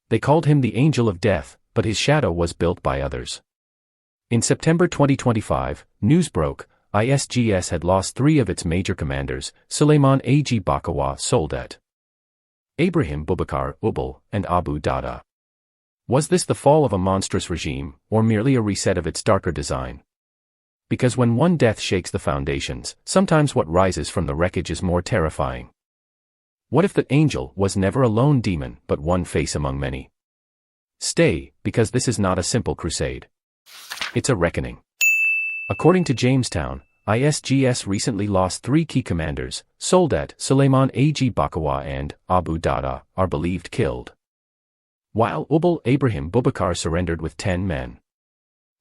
They called him the Angel of Death, but his shadow was built by others. In September 2025, news broke, ISGS had lost 3 of its major commanders, Souleymane Ag Bakawa, Soldat, Abrahim Boubacar, Ubal, and Abu Dahdāh. Was this the fall of a monstrous regime, or merely a reset of its darker design? Because when one death shakes the foundations, sometimes what rises from the wreckage is more terrifying. What if the angel was never a lone demon but one face among many? Stay, because this is not a simple crusade. It's a reckoning. According to Jamestown, ISGS recently lost 3 key commanders, Soldat, Souleymane Ag Bakawa and Abu Dahdāh, are believed killed, while Ubal Abrahim Boubacar surrendered with 10 men.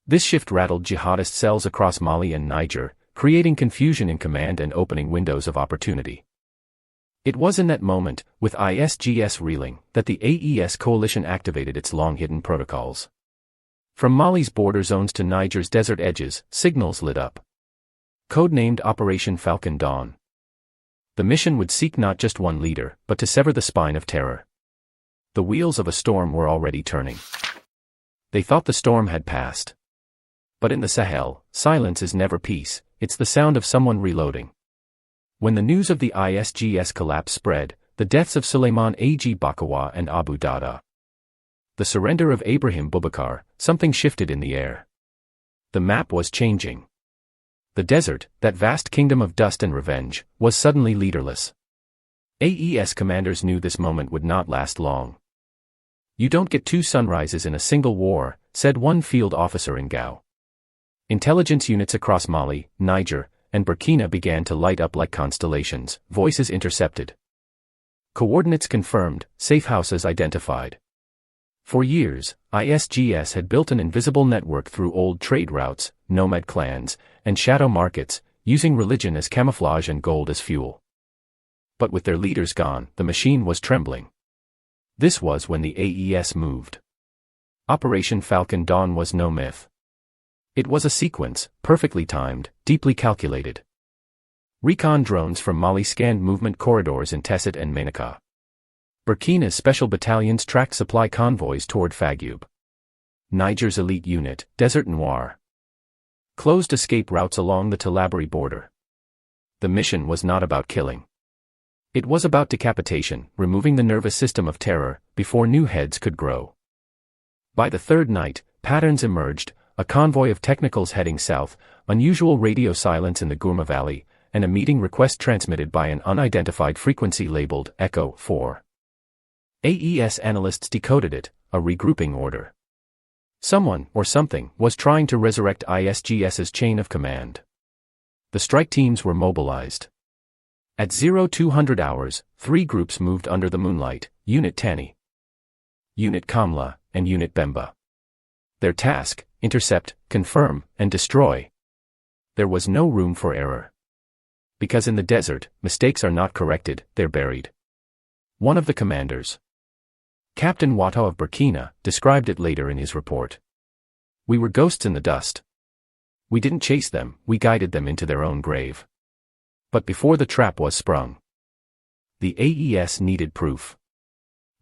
This shift rattled jihadist cells across Mali and Niger, creating confusion in command and opening windows of opportunity. It was in that moment, with ISGS reeling, that the AES Coalition activated its long-hidden protocols. From Mali's border zones to Niger's desert edges, signals lit up. Codenamed Operation Falcon Dawn. The mission would seek not just one leader, but to sever the spine of terror. The wheels of a storm were already turning. They thought the storm had passed. But in the Sahel, silence is never peace, it's the sound of someone reloading. When the news of the ISGS collapse spread, the deaths of Souleymane Ag Bakawa and Abu Dahdāh, the surrender of Abraham Boubacar, something shifted in the air. The map was changing. The desert, that vast kingdom of dust and revenge, was suddenly leaderless. AES commanders knew this moment would not last long. "You don't get 2 sunrises in a single war," said one field officer in Gao. Intelligence units across Mali, Niger, and Burkina began to light up like constellations, voices intercepted, coordinates confirmed, safe houses identified. For years, ISGS had built an invisible network through old trade routes, nomad clans, and shadow markets, using religion as camouflage and gold as fuel. But with their leaders gone, the machine was trembling. This was when the AES moved. Operation Falcon Dawn was no myth. It was a sequence, perfectly timed, deeply calculated. Recon drones from Mali scanned movement corridors in Tessit and Menaka. Burkina's special battalions tracked supply convoys toward Fayoum. Niger's elite unit, Desert Noir, closed escape routes along the Talabari border. The mission was not about killing. It was about decapitation, removing the nervous system of terror, before new heads could grow. By the 3rd night, patterns emerged, a convoy of technicals heading south, unusual radio silence in the Gourma Valley, and a meeting request transmitted by an unidentified frequency labeled Echo 4. AES analysts decoded it, a regrouping order. Someone, or something, was trying to resurrect ISGS's chain of command. The strike teams were mobilized. At 0200 hours, 3 groups moved under the moonlight, Unit Tani, Unit Kamla, and Unit Bemba. Their task, intercept, confirm, and destroy. There was no room for error. Because in the desert, mistakes are not corrected, they're buried. One of the commanders, Captain Watara of Burkina, described it later in his report. "We were ghosts in the dust. We didn't chase them, we guided them into their own grave." But before the trap was sprung, the AES needed proof.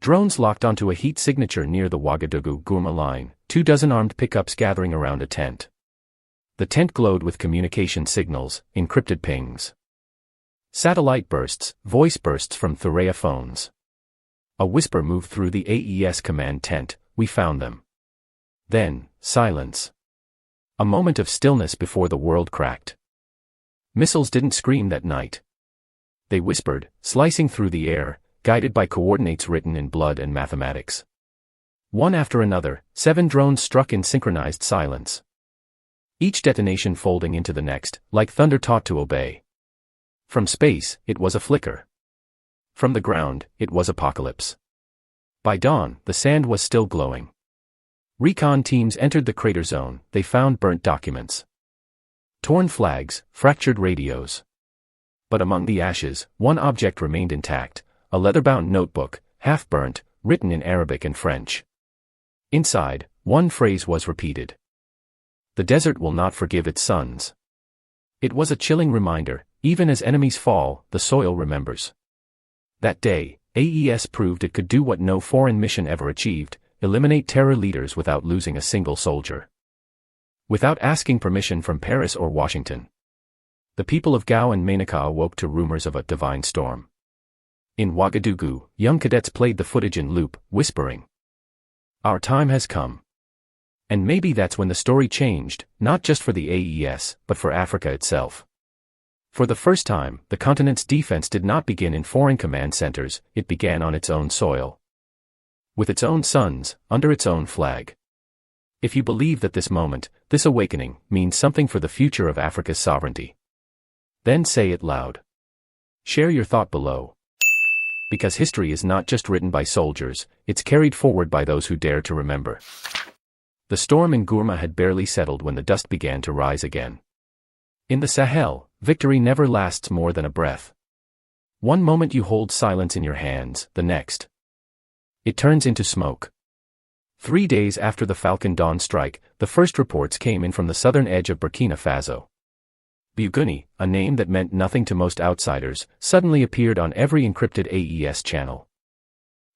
Drones locked onto a heat signature near the Ouagadougou-Gourma line, 24 armed pickups gathering around a tent. The tent glowed with communication signals, encrypted pings, satellite bursts, voice bursts from Thurea phones. A whisper moved through the AES command tent, "We found them." Then, silence. A moment of stillness before the world cracked. Missiles didn't scream that night. They whispered, slicing through the air, guided by coordinates written in blood and mathematics. One after another, 7 drones struck in synchronized silence. Each detonation folding into the next, like thunder taught to obey. From space, it was a flicker. From the ground, it was apocalypse. By dawn, the sand was still glowing. Recon teams entered the crater zone, they found burnt documents, torn flags, fractured radios. But among the ashes, one object remained intact, a leather-bound notebook, half-burnt, written in Arabic and French. Inside, one phrase was repeated. "The desert will not forgive its sons." It was a chilling reminder, even as enemies fall, the soil remembers. That day, AES proved it could do what no foreign mission ever achieved: eliminate terror leaders without losing a single soldier. Without asking permission from Paris or Washington. The people of Gao and Menaka awoke to rumors of a divine storm. In Ouagadougou, young cadets played the footage in loop, whispering, "Our time has come." And maybe that's when the story changed, not just for the AES, but for Africa itself. For the first time, the continent's defense did not begin in foreign command centers, it began on its own soil. With its own sons, under its own flag. If you believe that this moment, this awakening, means something for the future of Africa's sovereignty, then say it loud. Share your thought below. Because history is not just written by soldiers, it's carried forward by those who dare to remember. The storm in Gourma had barely settled when the dust began to rise again. In the Sahel, victory never lasts more than a breath. One moment you hold silence in your hands, the next, it turns into smoke. 3 days after the Falcon dawn strike, the first reports came in from the southern edge of Burkina Faso. Buguni, a name that meant nothing to most outsiders, suddenly appeared on every encrypted AES channel.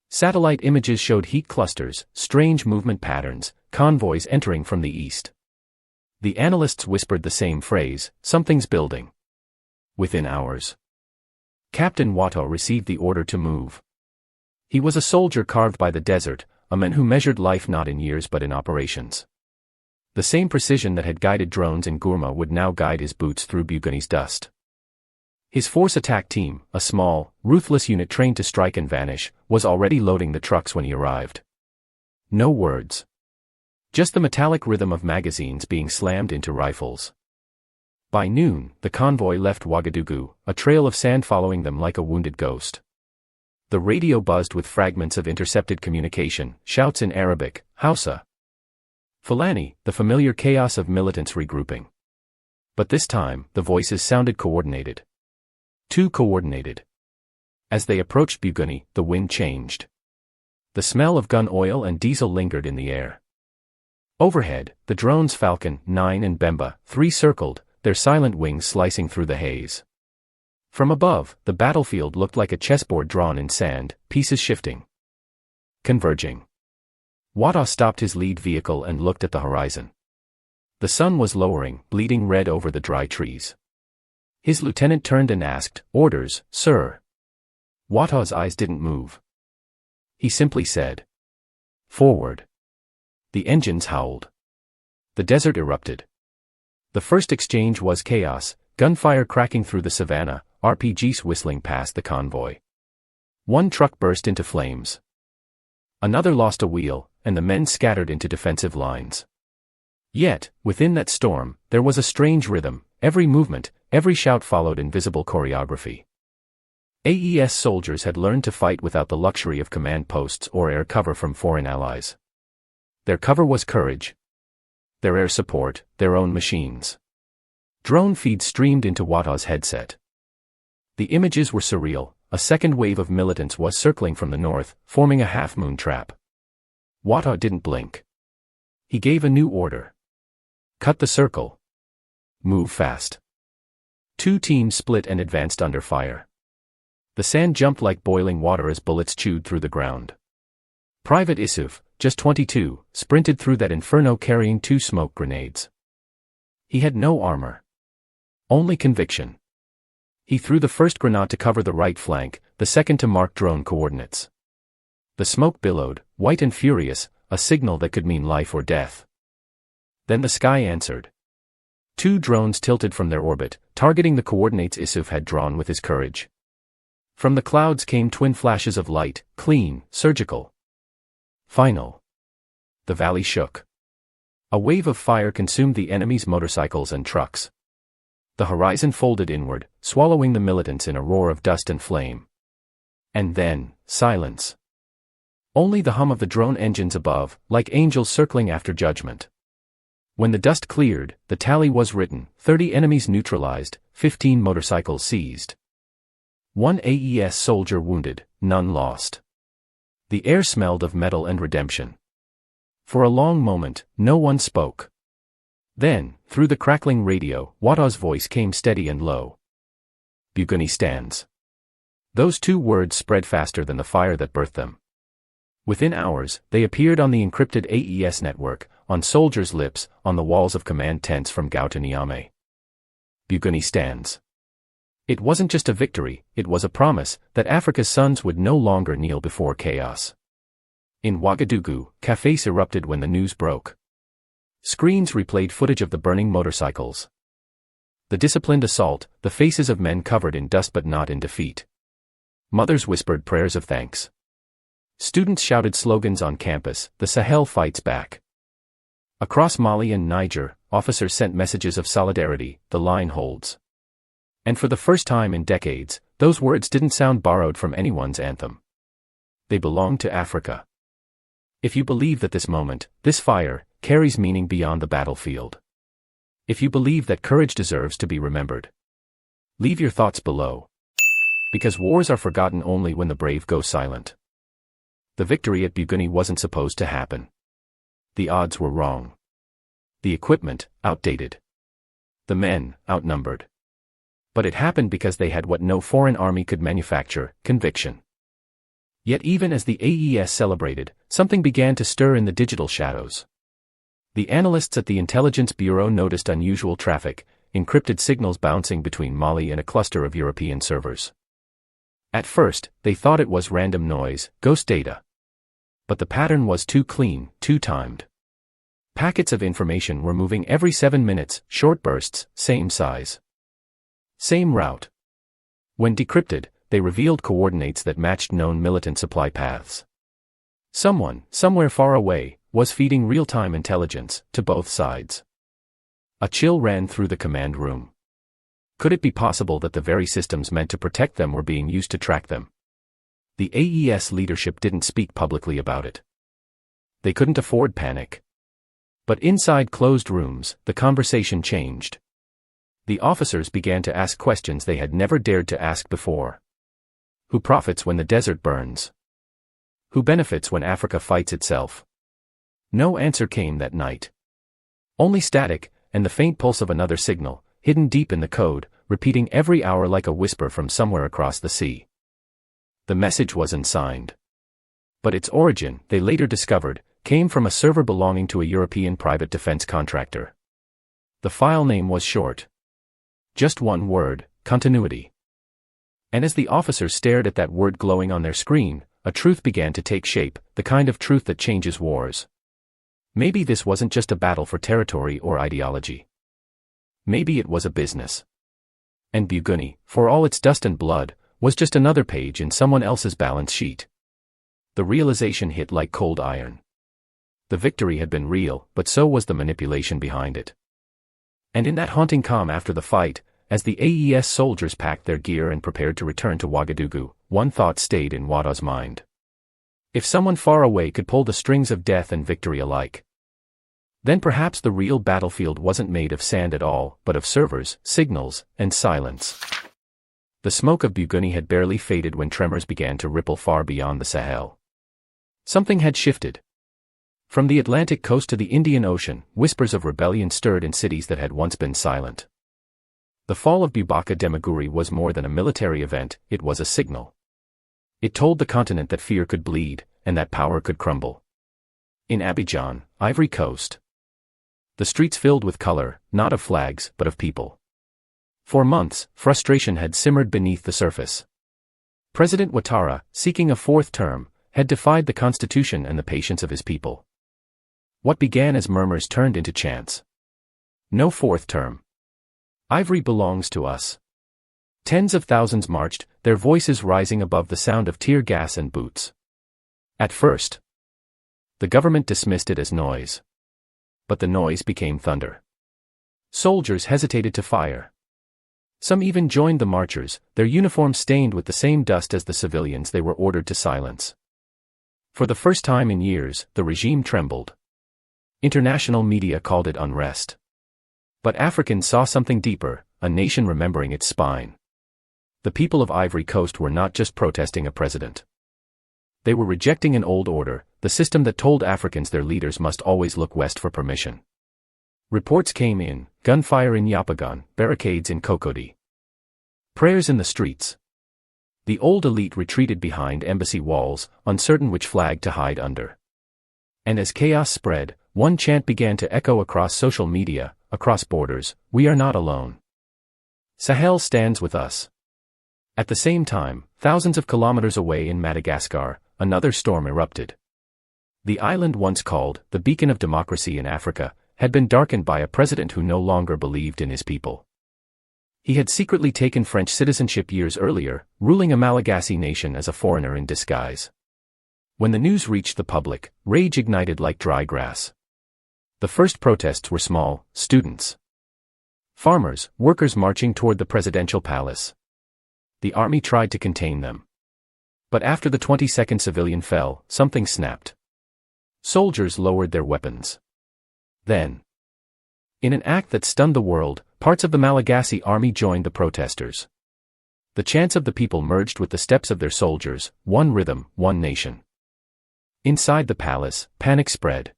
Satellite images showed heat clusters, strange movement patterns, convoys entering from the east. The analysts whispered the same phrase: something's building. Within hours, Captain Watara received the order to move. He was a soldier carved by the desert, a man who measured life not in years but in operations. The same precision that had guided drones in Gourma would now guide his boots through Buguni's dust. His force attack team, a small, ruthless unit trained to strike and vanish, was already loading the trucks when he arrived. No words. Just the metallic rhythm of magazines being slammed into rifles. By noon, the convoy left Ouagadougou, a trail of sand following them like a wounded ghost. The radio buzzed with fragments of intercepted communication, shouts in Arabic, Hausa, Fulani, the familiar chaos of militants regrouping. But this time, the voices sounded coordinated. Too coordinated. As they approached Buguni, the wind changed. The smell of gun oil and diesel lingered in the air. Overhead, the drones Falcon 9 and Bemba 3 circled, their silent wings slicing through the haze. From above, the battlefield looked like a chessboard drawn in sand, pieces shifting, converging. Watara stopped his lead vehicle and looked at the horizon. The sun was lowering, bleeding red over the dry trees. His lieutenant turned and asked, "Orders, sir?" Watara's eyes didn't move. He simply said, "Forward." The engines howled. The desert erupted. The first exchange was chaos, gunfire cracking through the savannah, RPGs whistling past the convoy. One truck burst into flames. Another lost a wheel, and the men scattered into defensive lines. Yet, within that storm, there was a strange rhythm. Every movement, every shout followed invisible choreography. AES soldiers had learned to fight without the luxury of command posts or air cover from foreign allies. Their cover was courage. Their air support, their own machines. Drone feeds streamed into Watara's headset. The images were surreal. A second wave of militants was circling from the north, forming a half-moon trap. Watara didn't blink. He gave a new order. Cut the circle. Move fast. 2 teams split and advanced under fire. The sand jumped like boiling water as bullets chewed through the ground. Private Issouf, just 22, sprinted through that inferno carrying 2 smoke grenades. He had no armor. Only conviction. He threw the first grenade to cover the right flank, the second to mark drone coordinates. The smoke billowed, white and furious, a signal that could mean life or death. Then the sky answered. 2 drones tilted from their orbit, targeting the coordinates Issouf had drawn with his courage. From the clouds came twin flashes of light, clean, surgical. Final. The valley shook. A wave of fire consumed the enemy's motorcycles and trucks. The horizon folded inward, swallowing the militants in a roar of dust and flame. And then, silence. Only the hum of the drone engines above, like angels circling after judgment. When the dust cleared, the tally was written: 30 enemies neutralized, 15 motorcycles seized. 1 AES soldier wounded, none lost. The air smelled of metal and redemption. For a long moment, no one spoke. Then, through the crackling radio, Watara's voice came steady and low. Buguni stands. Those two words spread faster than the fire that birthed them. Within hours, they appeared on the encrypted AES network, on soldiers' lips, on the walls of command tents from Gao to Niamey. Buguni stands. It wasn't just a victory, it was a promise that Africa's sons would no longer kneel before chaos. In Ouagadougou, cafés erupted when the news broke. Screens replayed footage of the burning motorcycles. The disciplined assault, the faces of men covered in dust but not in defeat. Mothers whispered prayers of thanks. Students shouted slogans on campus, "The Sahel fights back." Across Mali and Niger, officers sent messages of solidarity, "The line holds." And for the first time in decades, those words didn't sound borrowed from anyone's anthem. They belonged to Africa. If you believe that this moment, this fire, carries meaning beyond the battlefield. If you believe that courage deserves to be remembered, leave your thoughts below. Because wars are forgotten only when the brave go silent. The victory at Buguni wasn't supposed to happen. The odds were wrong. The equipment, outdated. The men, outnumbered. But it happened because they had what no foreign army could manufacture: conviction. Yet even as the AES celebrated, something began to stir in the digital shadows. The analysts at the Intelligence Bureau noticed unusual traffic, encrypted signals bouncing between Mali and a cluster of European servers. At first, they thought it was random noise, ghost data. But the pattern was too clean, too timed. Packets of information were moving every 7 minutes, short bursts, same size. Same route. When decrypted, they revealed coordinates that matched known militant supply paths. Someone, somewhere far away, was feeding real-time intelligence to both sides. A chill ran through the command room. Could it be possible that the very systems meant to protect them were being used to track them? The AES leadership didn't speak publicly about it. They couldn't afford panic. But inside closed rooms, the conversation changed. The officers began to ask questions they had never dared to ask before. Who profits when the desert burns? Who benefits when Africa fights itself? No answer came that night. Only static, and the faint pulse of another signal, hidden deep in the code, repeating every hour like a whisper from somewhere across the sea. The message was unsigned. But its origin, they later discovered, came from a server belonging to a European private defense contractor. The file name was short. Just one word: continuity. And as the officers stared at that word glowing on their screen, a truth began to take shape, the kind of truth that changes wars. Maybe this wasn't just a battle for territory or ideology. Maybe it was a business. And Buguni, for all its dust and blood, was just another page in someone else's balance sheet. The realization hit like cold iron. The victory had been real, but so was the manipulation behind it. And in that haunting calm after the fight, as the AES soldiers packed their gear and prepared to return to Ouagadougou, one thought stayed in Watara's mind. If someone far away could pull the strings of death and victory alike, then perhaps the real battlefield wasn't made of sand at all, but of servers, signals, and silence. The smoke of Buguni had barely faded when tremors began to ripple far beyond the Sahel. Something had shifted. From the Atlantic coast to the Indian Ocean, whispers of rebellion stirred in cities that had once been silent. The fall of Boubacar Demaguri was more than a military event, it was a signal. It told the continent that fear could bleed, and that power could crumble. In Abidjan, Ivory Coast, the streets filled with color, not of flags, but of people. For months, frustration had simmered beneath the surface. President Watara, seeking a fourth term, had defied the constitution and the patience of his people. What began as murmurs turned into chants. No fourth term. Ivory belongs to us. Tens of thousands marched, their voices rising above the sound of tear gas and boots. At first, the government dismissed it as noise. But the noise became thunder. Soldiers hesitated to fire. Some even joined the marchers, their uniforms stained with the same dust as the civilians they were ordered to silence. For the first time in years, the regime trembled. International media called it unrest. But Africans saw something deeper, a nation remembering its spine. The people of Ivory Coast were not just protesting a president. They were rejecting an old order, the system that told Africans their leaders must always look west for permission. Reports came in, gunfire in Yopougon, barricades in Cocody. Prayers in the streets. The old elite retreated behind embassy walls, uncertain which flag to hide under. And as chaos spread, one chant began to echo across social media, across borders: "We are not alone. Sahel stands with us." At the same time, thousands of kilometers away in Madagascar, another storm erupted. The island, once called the beacon of democracy in Africa, had been darkened by a president who no longer believed in his people. He had secretly taken French citizenship years earlier, ruling a Malagasy nation as a foreigner in disguise. When the news reached the public, rage ignited like dry grass. The first protests were small: students, farmers, workers marching toward the presidential palace. The army tried to contain them. But after the 22nd civilian fell, something snapped. Soldiers lowered their weapons. Then, in an act that stunned the world, parts of the Malagasy army joined the protesters. The chants of the people merged with the steps of their soldiers: one rhythm, one nation. Inside the palace, panic spread.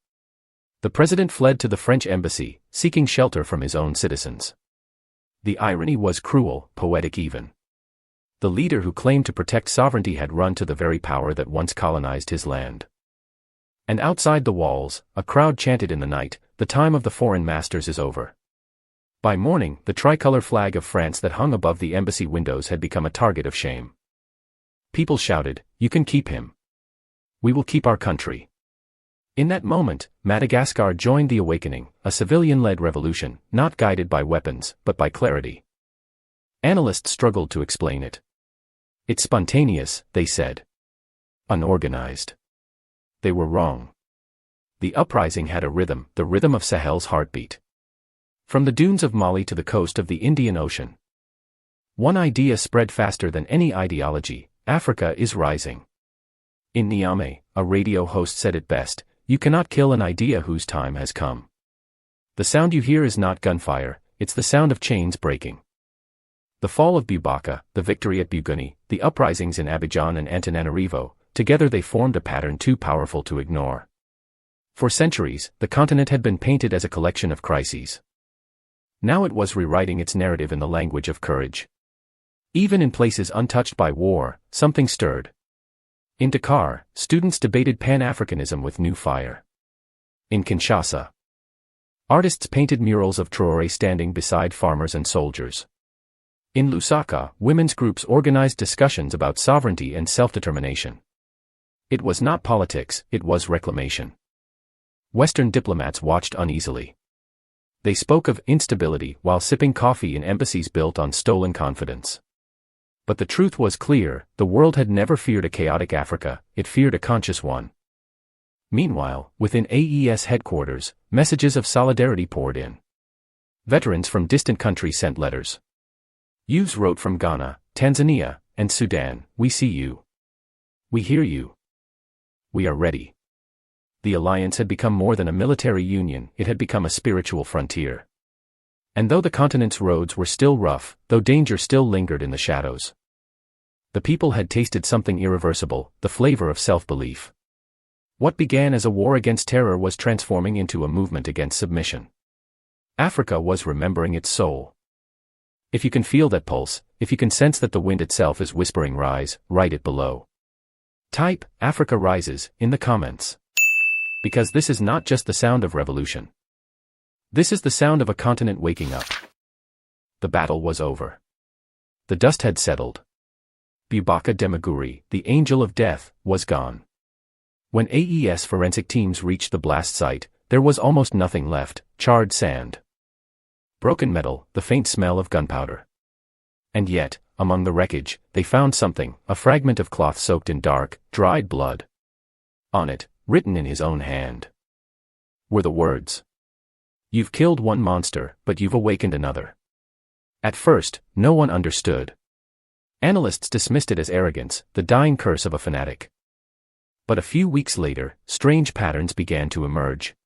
The president fled to the French embassy, seeking shelter from his own citizens. The irony was cruel, poetic even. The leader who claimed to protect sovereignty had run to the very power that once colonized his land. And outside the walls, a crowd chanted in the night: "The time of the foreign masters is over." By morning, the tricolor flag of France that hung above the embassy windows had become a target of shame. People shouted, "You can keep him. We will keep our country." In that moment, Madagascar joined the awakening, a civilian-led revolution, not guided by weapons, but by clarity. Analysts struggled to explain it. "It's spontaneous," they said. "Unorganized." They were wrong. The uprising had a rhythm, the rhythm of Sahel's heartbeat. From the dunes of Mali to the coast of the Indian Ocean, one idea spread faster than any ideology: Africa is rising. In Niamey, a radio host said it best: "You cannot kill an idea whose time has come. The sound you hear is not gunfire, it's the sound of chains breaking." The fall of Boubacar, the victory at Buguni, the uprisings in Abidjan and Antananarivo, together they formed a pattern too powerful to ignore. For centuries, the continent had been painted as a collection of crises. Now it was rewriting its narrative in the language of courage. Even in places untouched by war, something stirred. In Dakar, students debated Pan-Africanism with new fire. In Kinshasa, artists painted murals of Traoré standing beside farmers and soldiers. In Lusaka, women's groups organized discussions about sovereignty and self-determination. It was not politics, it was reclamation. Western diplomats watched uneasily. They spoke of instability while sipping coffee in embassies built on stolen confidence. But the truth was clear: the world had never feared a chaotic Africa, it feared a conscious one. Meanwhile, within AES headquarters, messages of solidarity poured in. Veterans from distant countries sent letters. Youths wrote from Ghana, Tanzania, and Sudan: "We see you. We hear you. We are ready." The alliance had become more than a military union, it had become a spiritual frontier. And though the continent's roads were still rough, though danger still lingered in the shadows, the people had tasted something irreversible, the flavor of self-belief. What began as a war against terror was transforming into a movement against submission. Africa was remembering its soul. If you can feel that pulse, if you can sense that the wind itself is whispering rise, write it below. Type "Africa Rises" in the comments. Because this is not just the sound of revolution. This is the sound of a continent waking up. The battle was over. The dust had settled. Boubacar Demaguri, the angel of death, was gone. When AES forensic teams reached the blast site, there was almost nothing left: charred sand, broken metal, the faint smell of gunpowder. And yet, among the wreckage, they found something: a fragment of cloth soaked in dark, dried blood. On it, written in his own hand, were the words: "You've killed one monster, but you've awakened another." At first, no one understood. Analysts dismissed it as arrogance, the dying curse of a fanatic. But a few weeks later, strange patterns began to emerge.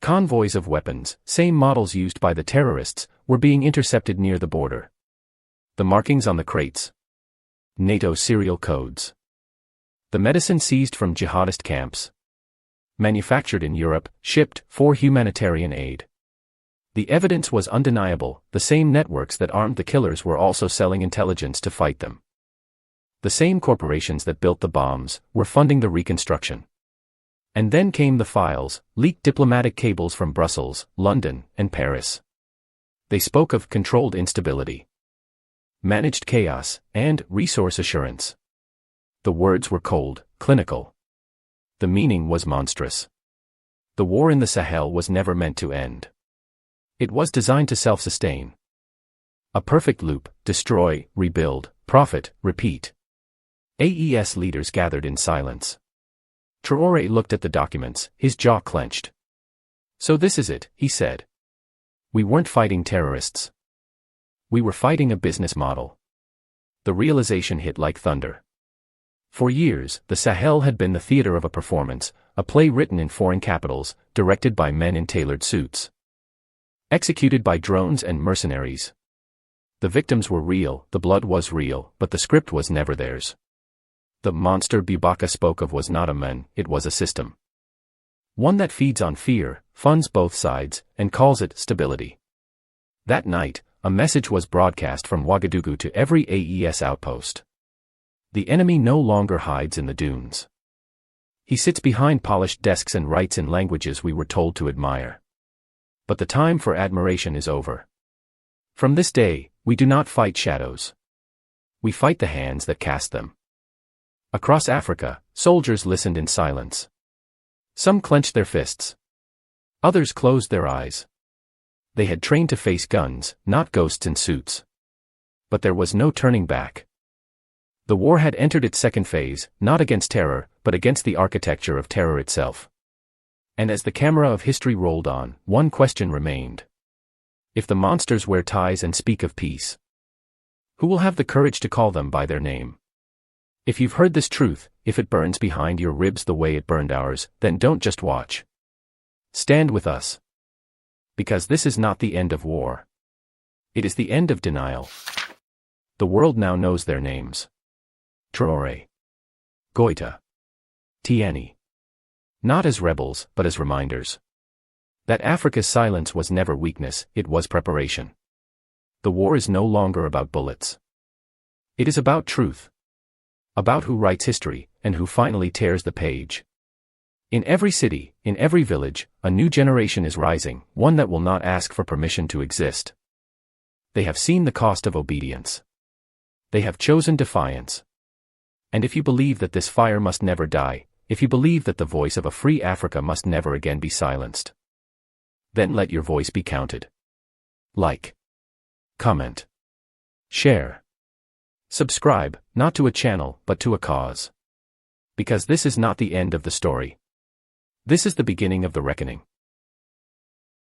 Convoys of weapons, same models used by the terrorists, were being intercepted near the border. The markings on the crates: NATO serial codes. The medicine seized from jihadist camps. Manufactured in Europe, shipped for humanitarian aid. The evidence was undeniable: the same networks that armed the killers were also selling intelligence to fight them. The same corporations that built the bombs were funding the reconstruction. And then came the files, leaked diplomatic cables from Brussels, London, and Paris. They spoke of controlled instability, managed chaos, and resource assurance. The words were cold, clinical. The meaning was monstrous. The war in the Sahel was never meant to end. It was designed to self-sustain. A perfect loop: destroy, rebuild, profit, repeat. AES leaders gathered in silence. Traoré looked at the documents, his jaw clenched. So this is it, he said. We weren't fighting terrorists. We were fighting a business model. The realization hit like thunder. For years, the Sahel had been the theater of a performance, a play written in foreign capitals, directed by men in tailored suits, executed by drones and mercenaries. The victims were real, the blood was real, but the script was never theirs. The monster Boubacar spoke of was not a man, it was a system. One that feeds on fear, funds both sides, and calls it stability. That night, a message was broadcast from Ouagadougou to every AES outpost. The enemy no longer hides in the dunes. He sits behind polished desks and writes in languages we were told to admire. But the time for admiration is over. From this day, we do not fight shadows. We fight the hands that cast them. Across Africa, soldiers listened in silence. Some clenched their fists. Others closed their eyes. They had trained to face guns, not ghosts in suits. But there was no turning back. The war had entered its second phase, not against terror, but against the architecture of terror itself. And as the camera of history rolled on, one question remained. If the monsters wear ties and speak of peace, who will have the courage to call them by their name? If you've heard this truth, if it burns behind your ribs the way it burned ours, then don't just watch. Stand with us. Because this is not the end of war. It is the end of denial. The world now knows their names. Traoré, Goïta, Tiani. Not as rebels, but as reminders. That Africa's silence was never weakness, it was preparation. The war is no longer about bullets. It is about truth. About who writes history, and who finally tears the page. In every city, in every village, a new generation is rising, one that will not ask for permission to exist. They have seen the cost of obedience. They have chosen defiance. And if you believe that this fire must never die, if you believe that the voice of a free Africa must never again be silenced, then let your voice be counted. Like, comment, share, subscribe, not to a channel, but to a cause. Because this is not the end of the story. This is the beginning of the reckoning.